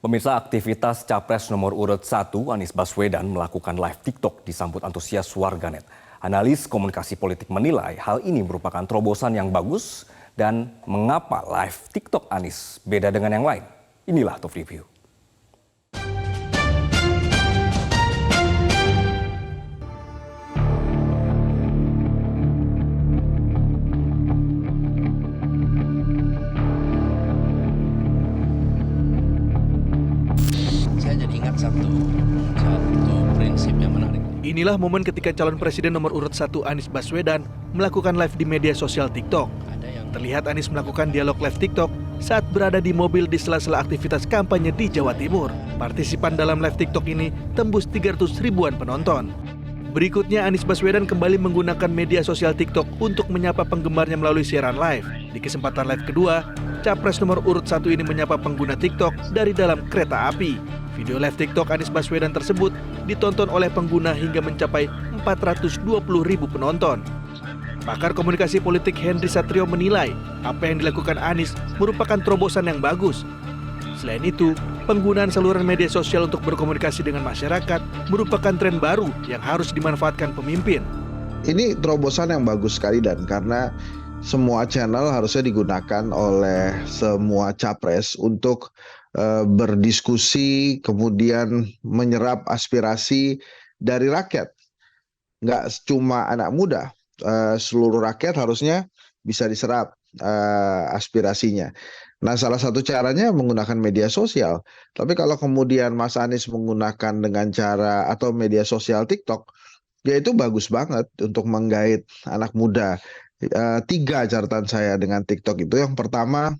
Pemirsa, aktivitas Capres nomor urut 1 Anies Baswedan melakukan live TikTok disambut antusias warganet. Analis komunikasi politik menilai hal ini merupakan terobosan yang bagus dan mengapa live TikTok Anies beda dengan yang lain. Inilah Top Review. Satu prinsip yang menarik. Inilah momen ketika calon presiden nomor urut 1 Anies Baswedan melakukan live di media sosial TikTok. Terlihat Anies melakukan dialog live TikTok saat berada di mobil di sela-sela aktivitas kampanye di Jawa Timur. Partisipan dalam live TikTok ini tembus 300 ribuan penonton. Berikutnya Anies Baswedan kembali menggunakan media sosial TikTok untuk menyapa penggemarnya melalui siaran live. Di kesempatan live kedua, Capres nomor urut 1 ini menyapa pengguna TikTok dari dalam kereta api. Video live TikTok Anies Baswedan tersebut ditonton oleh pengguna hingga mencapai 420 ribu penonton. Pakar komunikasi politik Henry Satrio menilai apa yang dilakukan Anies merupakan terobosan yang bagus. Selain itu, penggunaan saluran media sosial untuk berkomunikasi dengan masyarakat merupakan tren baru yang harus dimanfaatkan pemimpin. Ini terobosan yang bagus sekali dan karena semua channel harusnya digunakan oleh semua capres untuk berdiskusi, kemudian menyerap aspirasi dari rakyat. Nggak cuma anak muda, seluruh rakyat harusnya bisa diserap aspirasinya. Nah, salah satu caranya menggunakan media sosial. Tapi kalau kemudian Mas Anies menggunakan dengan cara atau media sosial TikTok, ya itu bagus banget untuk menggait anak muda. 3 catatan saya dengan TikTok itu. Yang pertama,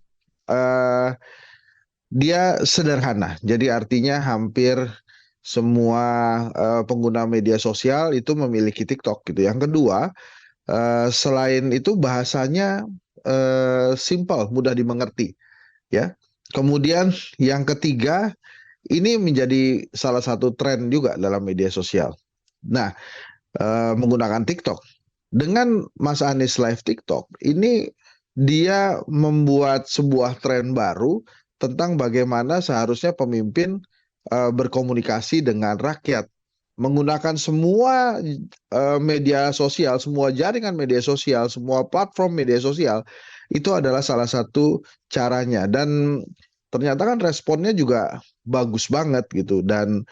dia sederhana, jadi artinya hampir semua pengguna media sosial itu memiliki TikTok gitu. Yang kedua, selain itu bahasanya simple, mudah dimengerti, ya. Kemudian yang ketiga, ini menjadi salah satu tren juga dalam media sosial. Nah, menggunakan TikTok dengan Mas Anies live TikTok, ini dia membuat sebuah tren baru tentang bagaimana seharusnya pemimpin berkomunikasi dengan rakyat. Menggunakan semua media sosial, semua jaringan media sosial, semua platform media sosial, itu adalah salah satu caranya. Dan ternyata kan responnya juga bagus banget gitu. Dan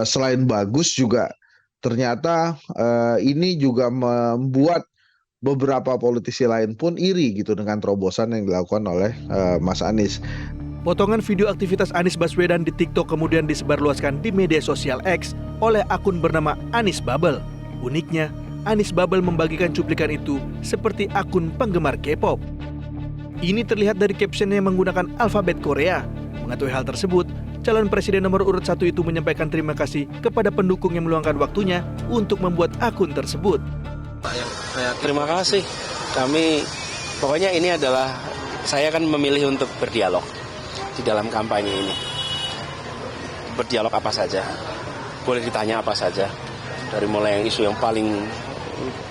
selain bagus juga ternyata ini juga membuat beberapa politisi lain pun iri gitu dengan terobosan yang dilakukan oleh Mas Anies. Potongan video aktivitas Anies Baswedan di TikTok kemudian disebarluaskan di media sosial X oleh akun bernama Anies Bubble. Uniknya, Anies Bubble membagikan cuplikan itu seperti akun penggemar K-pop. Ini terlihat dari caption yang menggunakan alfabet Korea. Mengetahui hal tersebut, calon presiden nomor urut 1 itu menyampaikan terima kasih kepada pendukung yang meluangkan waktunya untuk membuat akun tersebut. Terima kasih. Pokoknya ini adalah, saya kan memilih untuk berdialog di dalam kampanye ini. Berdialog apa saja, boleh ditanya apa saja. Dari mulai yang isu yang paling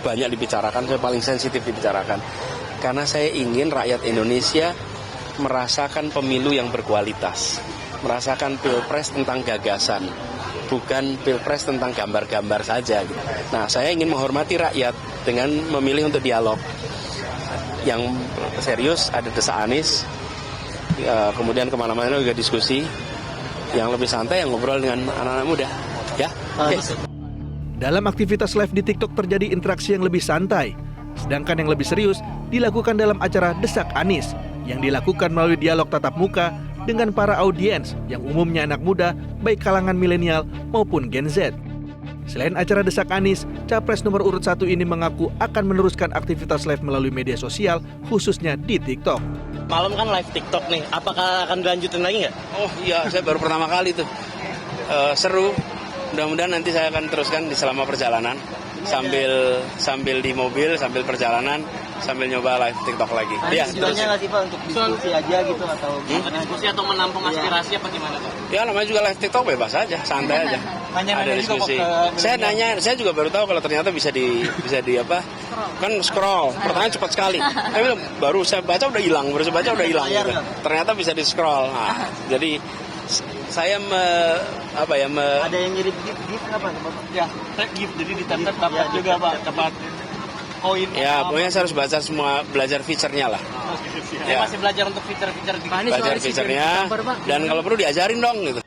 banyak dibicarakan, saya paling sensitif dibicarakan. Karena saya ingin rakyat Indonesia merasakan pemilu yang berkualitas. Merasakan pilpres tentang gagasan, bukan pilpres tentang gambar-gambar saja. Nah, saya ingin menghormati rakyat dengan memilih untuk dialog. Yang serius ada Desa Anies, kemudian kemana-mana juga diskusi. Yang lebih santai yang ngobrol dengan anak-anak muda, ya. Okay. Dalam aktivitas live di TikTok terjadi interaksi yang lebih santai, sedangkan yang lebih serius dilakukan dalam acara Desak Anies yang dilakukan melalui dialog tatap muka dengan para audiens yang umumnya anak muda, baik kalangan milenial maupun Gen Z. Selain acara Desak Anies, Capres nomor urut 1 ini mengaku akan meneruskan aktivitas live melalui media sosial, khususnya di TikTok. Malam kan live TikTok nih, apakah akan dilanjutin lagi nggak? Oh iya, saya baru pertama kali tuh. Seru, mudah-mudahan nanti saya akan teruskan selama perjalanan. Sambil di mobil, sambil perjalanan, sambil nyoba live TikTok lagi. Iya, tujuannya nggak sih Pak, untuk diskusi aja gitu atau diskusi atau menampung aspirasi apa gimana Pak? Ya namanya juga live TikTok bebas aja, santai aja. Ada diskusi. Saya juga baru tahu kalau ternyata bisa di apa? Kan scroll. Pertanyaan cepat sekali. Baru saya baca udah hilang, Gitu. Ternyata bisa di scroll. Nah, jadi Saya Ada yang ngirim gift apa Bapak? Ya, gift jadi ditempel dapat juga Pak, dapat koin. ya pokoknya saya harus baca semua, belajar fiturnya lah. Saya masih belajar untuk fitur-fitur di Belajar fiturnya dan kalau perlu diajarin dong gitu.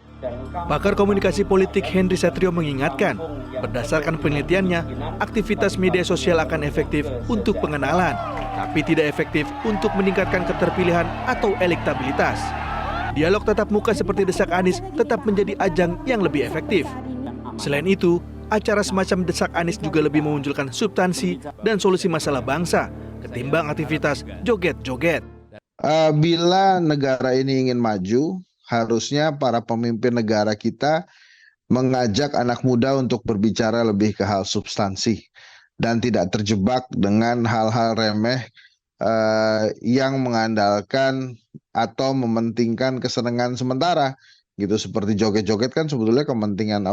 Pakar komunikasi politik Henry Satrio mengingatkan, berdasarkan penelitiannya, aktivitas media sosial akan efektif untuk pengenalan, tapi tidak efektif untuk meningkatkan keterpilihan atau elektabilitas. Dialog tatap muka seperti Desak Anies tetap menjadi ajang yang lebih efektif. Selain itu, acara semacam Desak Anies juga lebih memunculkan substansi dan solusi masalah bangsa, ketimbang aktivitas joget-joget. Bila negara ini ingin maju, harusnya para pemimpin negara kita mengajak anak muda untuk berbicara lebih ke hal substansi dan tidak terjebak dengan hal-hal remeh yang mengandalkan atau mementingkan kesenangan sementara gitu, seperti joget-joget kan sebetulnya kepentingan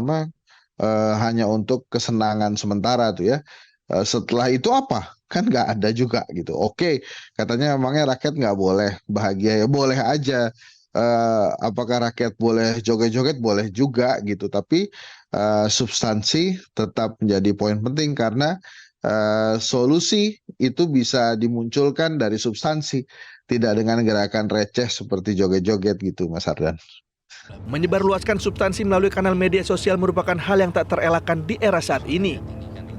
hanya untuk kesenangan sementara tuh ya. Setelah itu apa? Kan nggak ada juga gitu. Oke, katanya emangnya rakyat nggak boleh bahagia, ya boleh aja. Apakah rakyat boleh joget-joget? Boleh juga gitu. Tapi substansi tetap menjadi poin penting karena solusi itu bisa dimunculkan dari substansi, tidak dengan gerakan receh seperti joget-joget gitu, Mas Ardan. Menyebarluaskan substansi melalui kanal media sosial merupakan hal yang tak terelakkan di era saat ini.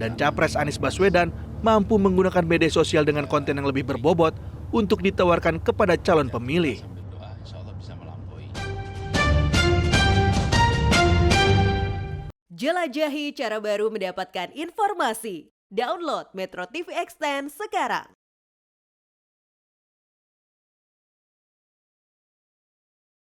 Dan Capres Anies Baswedan mampu menggunakan media sosial dengan konten yang lebih berbobot untuk ditawarkan kepada calon pemilih. Jelajahi cara baru mendapatkan informasi. Download Metro TV Extend sekarang.